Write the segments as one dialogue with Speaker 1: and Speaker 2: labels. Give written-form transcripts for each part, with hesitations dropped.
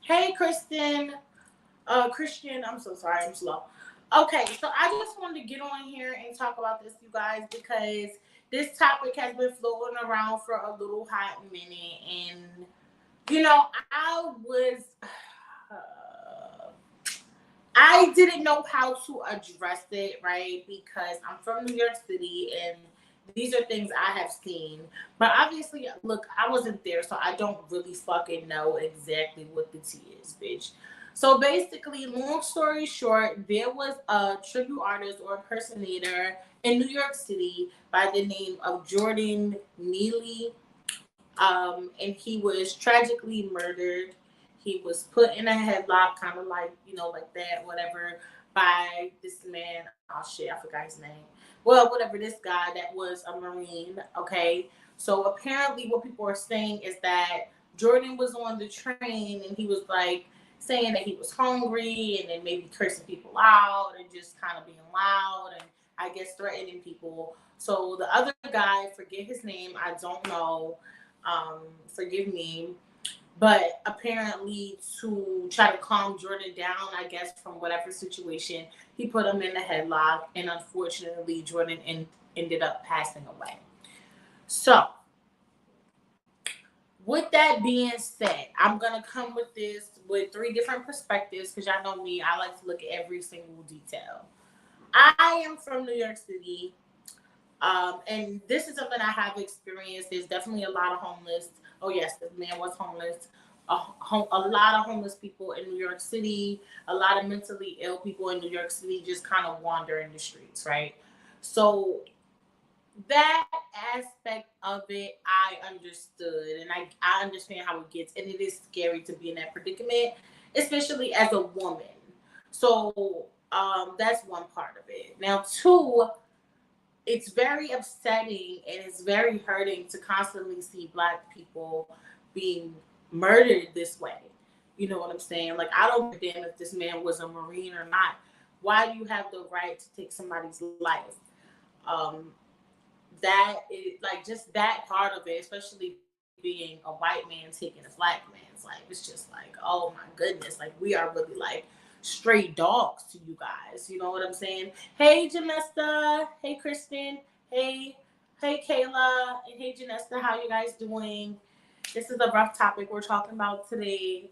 Speaker 1: Hey, Christian, I'm so sorry, I'm slow. Okay, so I just wanted to get on here and talk about this, you guys, because this topic has been floating around for a little hot minute, and I didn't know how to address it, right? Because I'm from New York City and these are things I have seen. But obviously, look, I wasn't there, so I don't really fucking know exactly what the tea is, bitch. So basically, long story short, there was a tribute artist or impersonator in New York City by the name of Jordan Neely. And he was tragically murdered. He was put in a headlock, kind of like, like that, whatever, by this man. Oh shit, I forgot his name. Well, whatever, this guy that was a Marine, okay? So apparently, what people are saying is that Jordan was on the train and he was like saying that he was hungry and then maybe cursing people out and just kind of being loud and I guess threatening people. So the other guy, forget his name, I don't know, forgive me, but apparently to try to calm Jordan down, I guess from whatever situation, he put him in a headlock, and unfortunately, Jordan ended up passing away. So, with that being said, I'm gonna come with this with three different perspectives because y'all know me, I like to look at every single detail. I am from New York City. And this is something I have experienced. There's definitely a lot of homeless. Oh yes, the man was homeless. A lot of homeless people in New York City. A lot of mentally ill people in New York City just kind of wander in the streets, right? So that aspect of it, I understood, and I understand how it gets, and it is scary to be in that predicament, especially as a woman. So that's one part of it. Now, two, it's very upsetting and it's very hurting to constantly see Black people being murdered this way. You know what I'm saying? Like, I don't give a damn if this man was a Marine or not. Why do you have the right to take somebody's life? Um, that is like just that part of it, especially being a white man taking a Black man's life. It's just like, oh my goodness, like we are really like stray dogs to you guys. You know what I'm saying? Hey, Janesta. Hey, Kristen. Hey, hey, Kayla. And hey, Janesta. How you guys doing? This is a rough topic we're talking about today.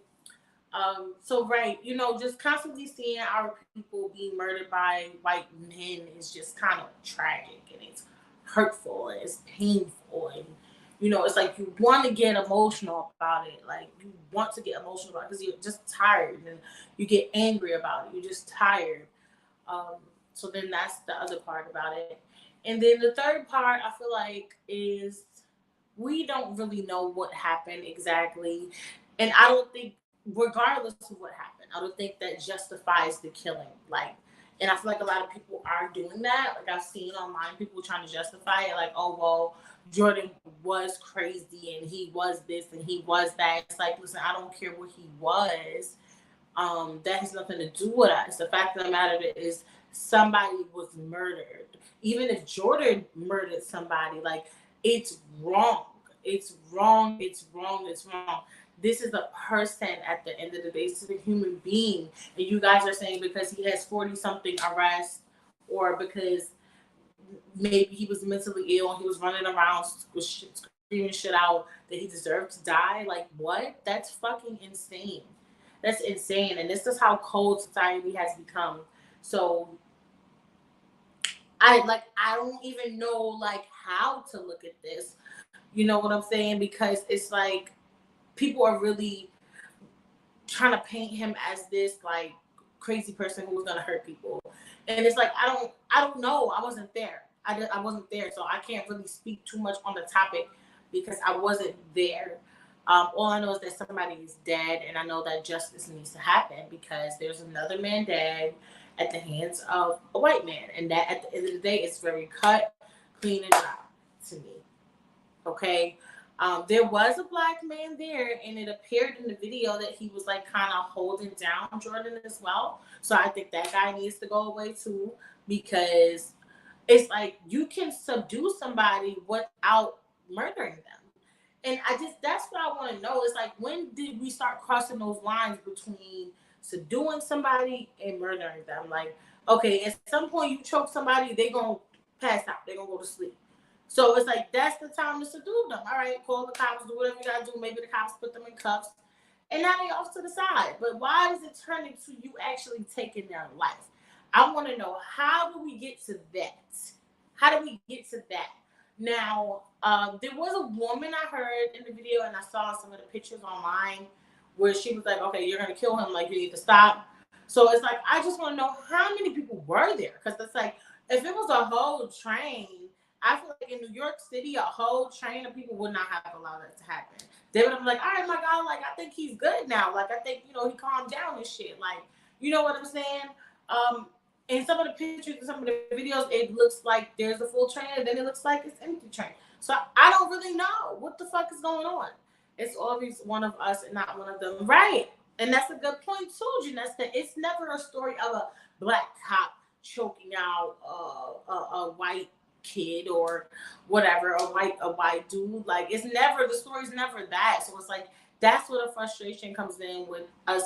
Speaker 1: So right, just constantly seeing our people being murdered by white men is just kind of tragic and it's hurtful and it's painful and it's like you want to get emotional about it. Like you want to get emotional about it because you're just tired and you get angry about it. You're just tired. Um, so then that's the other part about it. And then the third part I feel like is we don't really know what happened exactly. And I don't think, regardless of what happened, I don't think that justifies the killing. Like, and I feel like a lot of people are doing that. Like, I've seen online people trying to justify it, like, oh, well, Jordan was crazy and he was this and he was that. It's like, listen, I don't care what he was. That has nothing to do with us. The fact of the matter is, somebody was murdered. Even if Jordan murdered somebody, like it's wrong. It's wrong. It's wrong. It's wrong. This is a person at the end of the day. This is a human being. And you guys are saying because he has 40 something arrests or because maybe he was mentally ill and he was running around screaming shit out that he deserved to die. Like, what? That's fucking insane. That's insane. And this is how cold society has become. So I don't even know like how to look at this. You know what I'm saying? Because it's like people are really trying to paint him as this like crazy person who was gonna hurt people, and it's like I don't know. I wasn't there. I wasn't there, so I can't really speak too much on the topic because I wasn't there. All I know is that somebody is dead, and I know that justice needs to happen because there's another man dead at the hands of a white man, and that at the end of the day, it's very cut, clean, and dry to me. Okay. There was a Black man there, and it appeared in the video that he was like kind of holding down Jordan as well. So I think that guy needs to go away too because it's like you can subdue somebody without murdering them. And that's what I want to know. It's like, when did we start crossing those lines between subduing somebody and murdering them? Like, okay, at some point you choke somebody, they gonna pass out, they gonna go to sleep. So it's like, that's the time to subdue them. All right, call the cops, do whatever you gotta do. Maybe the cops put them in cuffs, and now they off to the side. But why does it turn into you actually taking their life? I want to know, how do we get to that? How do we get to that? Now, there was a woman I heard in the video, and I saw some of the pictures online where she was like, "Okay, you're gonna kill him. Like, you need to stop." So it's like, I just want to know how many people were there, because it's like, if it was a whole train, I feel like in New York City, a whole train of people would not have allowed that to happen. They would have been like, "All right, my God, like, I think he's good now. Like, I think, he calmed down and shit. Like, you know what I'm saying?" In some of the pictures and some of the videos, it looks like there's a full train, and then it looks like it's empty train. So I don't really know what the fuck is going on. It's always one of us and not one of them, right? And that's a good point too, Janessa. It's never a story of a black cop choking out a white kid or whatever, a white dude. Like, it's never, the story's never that. So it's like, that's where the frustration comes in with us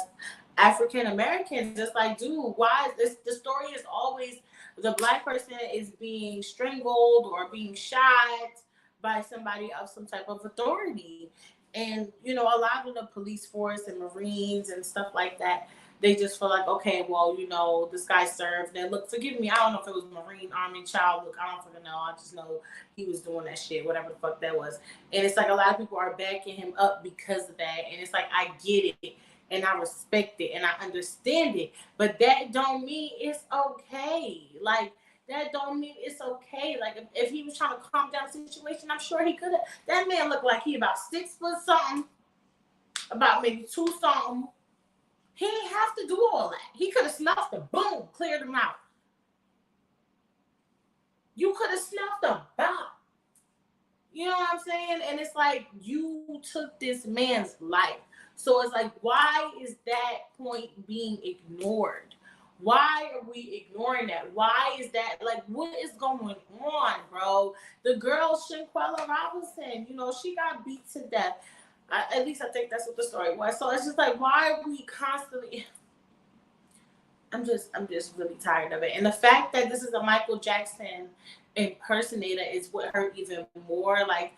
Speaker 1: African Americans. It's like, dude, why is this? The story is always the black person is being strangled or being shot by somebody of some type of authority. And, a lot of the police force and Marines and stuff like that, they just feel like, okay, well, this guy served. And look, forgive me, I don't know if it was Marine, Army, Child. Look, I don't fucking know. I just know he was doing that shit, whatever the fuck that was. And it's like, a lot of people are backing him up because of that. And it's like, I get it, and I respect it, and I understand it. But that don't mean it's okay. Like, that don't mean it's okay. Like, if he was trying to calm down the situation, I'm sure he could have. That man looked like he about 6 foot something, about maybe 2 something. He didn't have to do all that. He could have snuffed them. Boom, cleared them out. You could have snuffed them. Boom. You know what I'm saying? And it's like, you took this man's life. So it's like, why is that point being ignored? Why are we ignoring that? Why is that? Like, what is going on, bro? The girl, Shanquella Robinson, she got beat to death. At least I think that's what the story was. So it's just like, why are we constantly... I'm just really tired of it. And the fact that this is a Michael Jackson impersonator is what hurt even more. Like,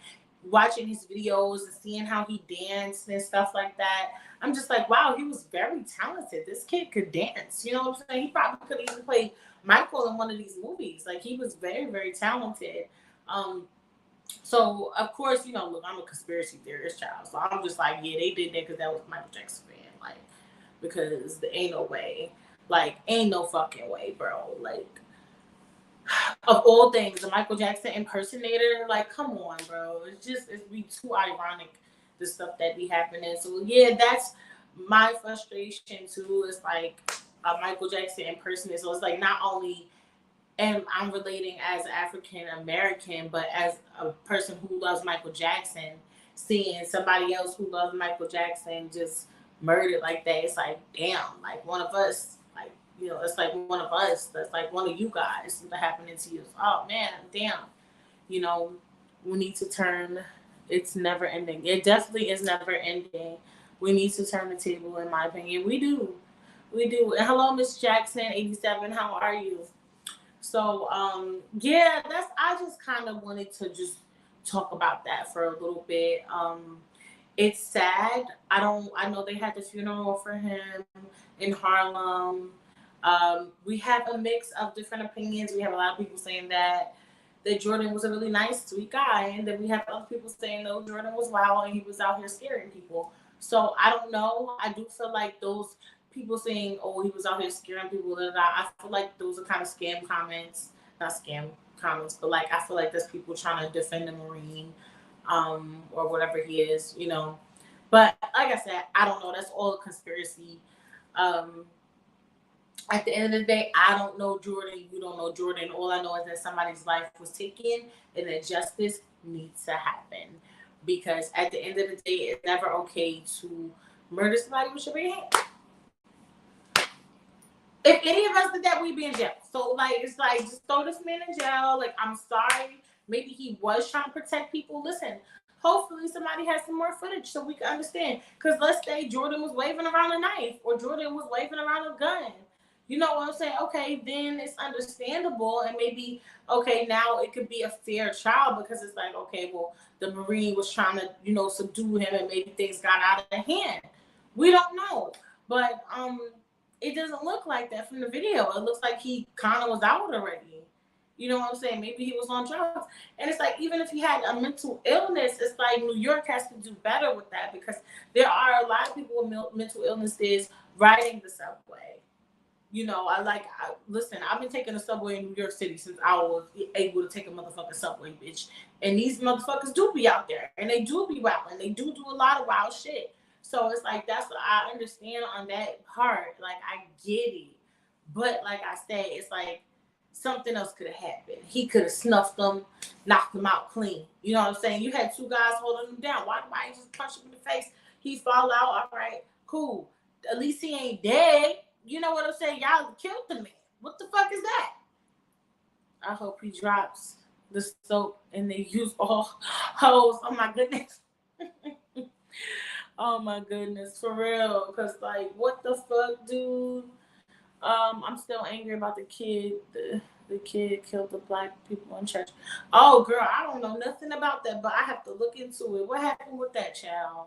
Speaker 1: watching his videos and seeing how he danced and stuff like that, I'm just like, wow, he was very talented. This kid could dance. You know what I'm saying? He probably could even play Michael in one of these movies. Like, he was very, very talented. So of course, look, I'm a conspiracy theorist, child. So I'm just like, yeah, they did that because that was Michael Jackson fan. Like, because there ain't no way. Like, ain't no fucking way, bro. Like, of all things, a Michael Jackson impersonator, like, come on, bro. It's be too ironic, the stuff that be happening. So yeah, that's my frustration too. It's like a Michael Jackson impersonator. So it's like, not only am I'm relating as African American, but as a person who loves Michael Jackson, seeing somebody else who loves Michael Jackson just murdered like that, it's like, damn, like, one of us, like, it's like one of us, that's like one of you guys that happening to you. Oh man, damn. We need to turn, it's never ending. It definitely is never ending. We need to turn the table, in my opinion. We do. And hello, Miss Jackson 87, how are you? So yeah, I just kind of wanted to just talk about that for a little bit. It's sad. I know they had the funeral for him in Harlem. We have a mix of different opinions. We have a lot of people saying that Jordan was a really nice, sweet guy, and then we have other people saying, no, Jordan was wild and he was out here scaring people. So I don't know. I do feel like those people saying, oh, he was out here scaring people, I feel like those are kind of scam comments. Not scam comments, but like, I feel like there's people trying to defend the Marine, or whatever he is, But like I said, I don't know. That's all a conspiracy. At the end of the day, I don't know Jordan. You don't know Jordan. All I know is that somebody's life was taken and that justice needs to happen. Because at the end of the day, it's never okay to murder somebody with your bare hand. If any of us did that, we'd be in jail. So, like, it's like, just throw this man in jail. Like, I'm sorry. Maybe he was trying to protect people. Listen, hopefully somebody has some more footage so we can understand. Because let's say Jordan was waving around a knife or Jordan was waving around a gun. You know what I'm saying? Okay, then it's understandable, and maybe okay, now it could be a fair trial because it's like, okay, well, the Marine was trying to, subdue him, and maybe things got out of hand. We don't know, but it doesn't look like that from the video. It looks like he kind of was out already. You know what I'm saying? Maybe he was on drugs. And it's like, even if he had a mental illness, it's like New York has to do better with that because there are a lot of people with mental illnesses riding the subway. Listen, I've been taking the subway in New York City since I was able to take a motherfucking subway, bitch. And these motherfuckers do be out there, and they do be wild, and they do a lot of wild shit. So it's like, that's what I understand on that part. Like, I get it. But like I said, it's like something else could have happened. He could have snuffed them, knocked them out clean. You know what I'm saying? You had two guys holding him down. Why you just punch him in the face? He fall out. All right, cool. At least he ain't dead. You know what I'm saying? Y'all killed the man. What the fuck is that? I hope he drops the soap and they use all hose. Oh my goodness. Oh my goodness, for real. Because, like, what the fuck, dude? I'm still angry about the kid. The kid killed the black people in church. Oh, girl, I don't know nothing about that, but I have to look into it. What happened with that child?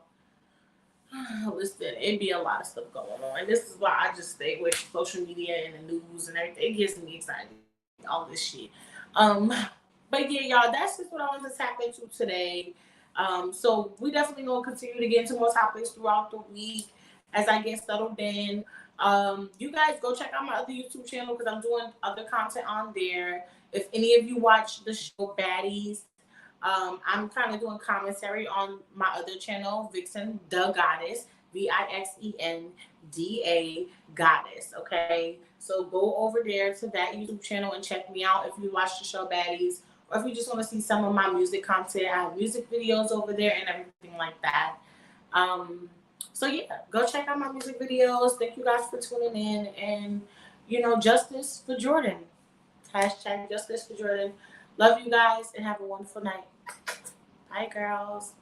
Speaker 1: Listen, it'd be a lot of stuff going on. And this is why I just stay with social media and the news and everything. It gets me excited. All this shit. But yeah, y'all, that's just what I wanted to tap into today. So we definitely gonna continue to get into more topics throughout the week as I get settled in. You guys go check out my other YouTube channel because I'm doing other content on there. If any of you watch the show Baddies, I'm kind of doing commentary on my other channel, Vixen the Goddess, VIXENDA Goddess. Okay, so go over there to that YouTube channel and check me out if you watch the show Baddies, or if you just want to see some of my music content. I have music videos over there and everything like that. So yeah, go check out my music videos. Thank you guys for tuning in, and justice for Jordan. Hashtag justice for Jordan. Love you guys and have a wonderful night. Bye, girls.